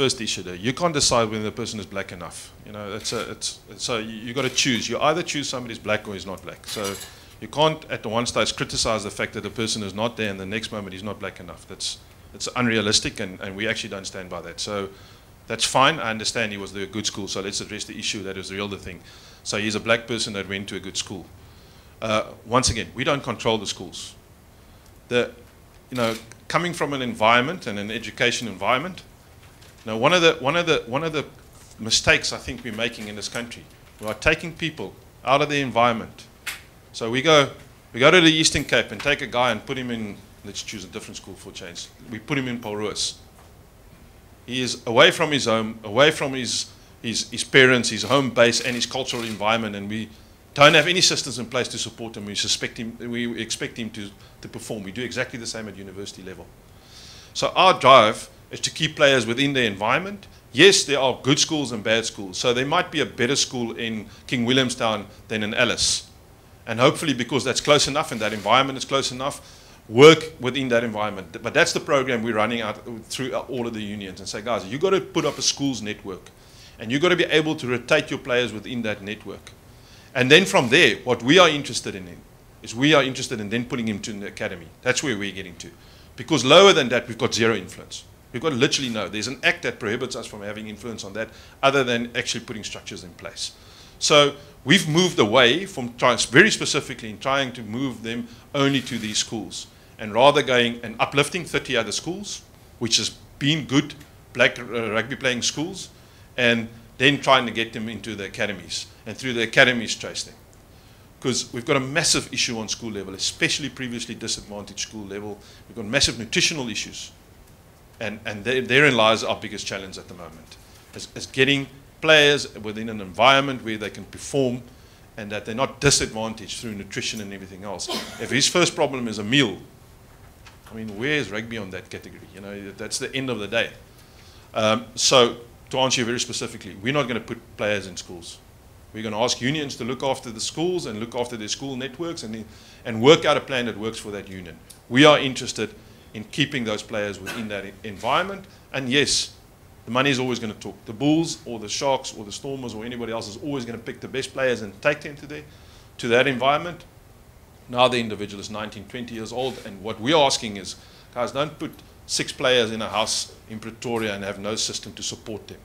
first issue there. You can't decide whether the person is black enough. You know, so you got to choose. You either choose somebody's black or he's not black. So you can't at the one stage criticize the fact that the person is not there and the next moment he's not black enough. It's unrealistic, and we actually don't stand by that. So that's fine. I understand he was at a good school, so let's address the issue that is the real thing. So he's a black person that went to a good school. Once again, we don't control the schools. Coming from an environment and an education environment, one of the mistakes I think we're making in this country, we are taking people out of the environment. So we go to the Eastern Cape and take a guy and put him in, let's choose a different school for change. We put him in Paulroos. He is away from his home, away from his parents, his home base and his cultural environment, and we don't have any systems in place to support him. We expect him to perform. We do exactly the same at university level. So our drive is to keep players within their environment. Yes, there are good schools and bad schools. So there might be a better school in King Williamstown than in Alice. And hopefully, because that's close enough and that environment is close enough, work within that environment. But that's the program we're running out through all of the unions and say, guys, you've got to put up a schools network. And you've got to be able to rotate your players within that network. And then from there, what we are interested in is we are interested in then putting him to the academy. That's where we're getting to. Because lower than that, we've got zero influence. We've got literally no. There's an act that prohibits us from having influence on that other than actually putting structures in place. So we've moved away from very specifically in trying to move them only to these schools and rather going and uplifting 30 other schools, which has been good black rugby playing schools, and then trying to get them into the academies and through the academies trace them. Because we've got a massive issue on school level, especially previously disadvantaged school level. We've got massive nutritional issues. And therein lies our biggest challenge at the moment, is getting players within an environment where they can perform and that they're not disadvantaged through nutrition and everything else. If his first problem is a meal, I mean, where is rugby on that category? You know, that's the end of the day. So to answer you very specifically, we're not going to put players in schools. We're going to ask unions to look after the schools and look after their school networks and work out a plan that works for that union. We are interested in keeping those players within that environment. And yes, the money is always going to talk. The Bulls or the Sharks or the Stormers or anybody else is always going to pick the best players and take them to that environment. Now the individual is 19, 20 years old, and what we're asking is, guys, don't put 6 players in a house in Pretoria and have no system to support them.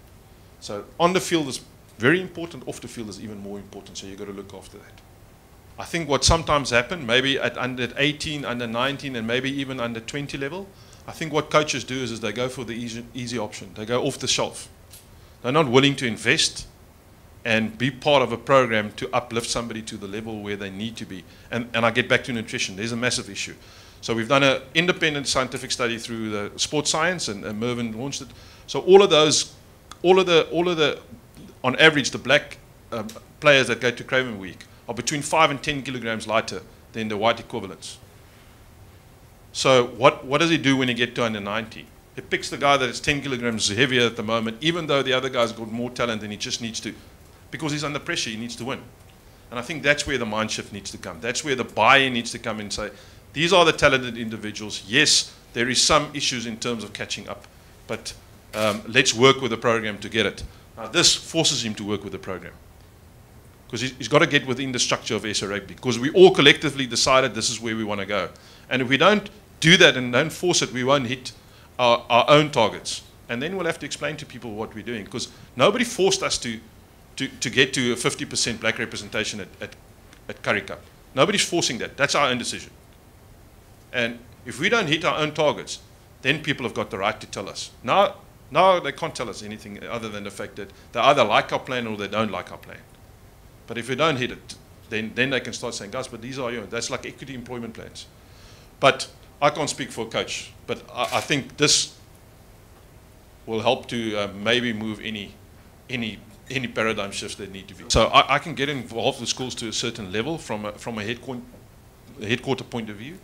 So on the field is very important, off the field is even more important, so you've got to look after that. I think what sometimes happens, maybe at under 18, under 19, and maybe even under 20 level, I think what coaches do is they go for the easy option. They go off the shelf. They're not willing to invest and be part of a program to uplift somebody to the level where they need to be. And I get back to nutrition. There's a massive issue. So we've done an independent scientific study through the sports science, and Mervyn launched it. So all of the, on average, the black players that go to Craven Week are between 5 and 10 kilograms lighter than the white equivalents. So what does he do when he gets to under 90? He picks the guy that is 10 kilograms heavier at the moment, even though the other guy's got more talent and he just needs to, because he's under pressure, he needs to win. And I think that's where the mind shift needs to come. That's where the buy-in needs to come and say, these are the talented individuals. Yes, there is some issues in terms of catching up, but let's work with the program to get it. Now this forces him to work with the program, because he's got to get within the structure of SA Rugby, because we all collectively decided this is where we want to go. And if we don't do that and don't force it, we won't hit our own targets. And then we'll have to explain to people what we're doing, because nobody forced us to get to a 50% black representation at Currie Cup. Nobody's forcing that. That's our own decision. And if we don't hit our own targets, then people have got the right to tell us. Now they can't tell us anything other than the fact that they either like our plan or they don't like our plan. But if we don't hit it, then they can start saying, guys, but these are that's like equity employment plans. But I can't speak for a coach, but I think this will help to maybe move any paradigm shifts that need to be. So I can get involved with schools to a certain level from a headquarter point of view.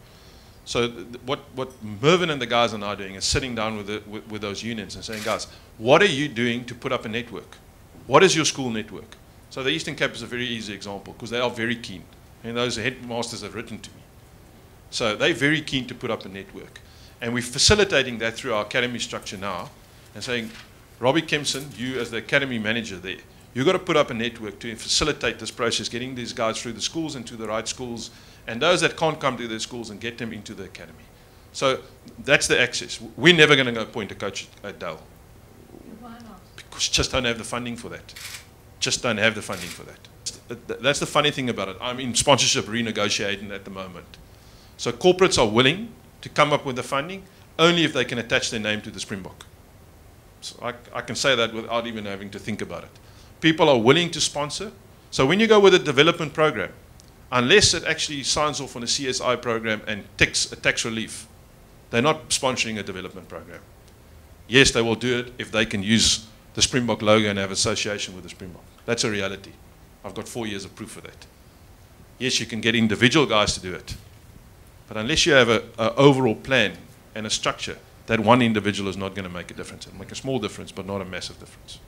So what Mervyn and the guys are now doing is sitting down with those unions and saying, guys, what are you doing to put up a network? What is your school network? So the Eastern Cape is a very easy example, because they are very keen. And those headmasters have written to me. So they're very keen to put up a network. And we're facilitating that through our academy structure now and saying, Robbie Kempson, you as the academy manager there, you've got to put up a network to facilitate this process, getting these guys through the schools and to the right schools, and those that can't come to their schools and get them into the academy. So that's the access. We're never going to go appoint a coach at Dale. Why not? Because just don't have the funding for that. Just don't have the funding for that. That's the funny thing about it. I'm in sponsorship renegotiating at the moment. So corporates are willing to come up with the funding only if they can attach their name to the Springbok. So I can say that without even having to think about it. People are willing to sponsor. So when you go with a development program, unless it actually signs off on a CSI program and takes a tax relief, they're not sponsoring a development program. Yes, they will do it if they can use the Springbok logo and have association with the Springbok. That's a reality. I've got 4 years of proof of that. Yes, you can get individual guys to do it. But unless you have an overall plan and a structure, that one individual is not going to make a difference. It'll make a small difference, but not a massive difference.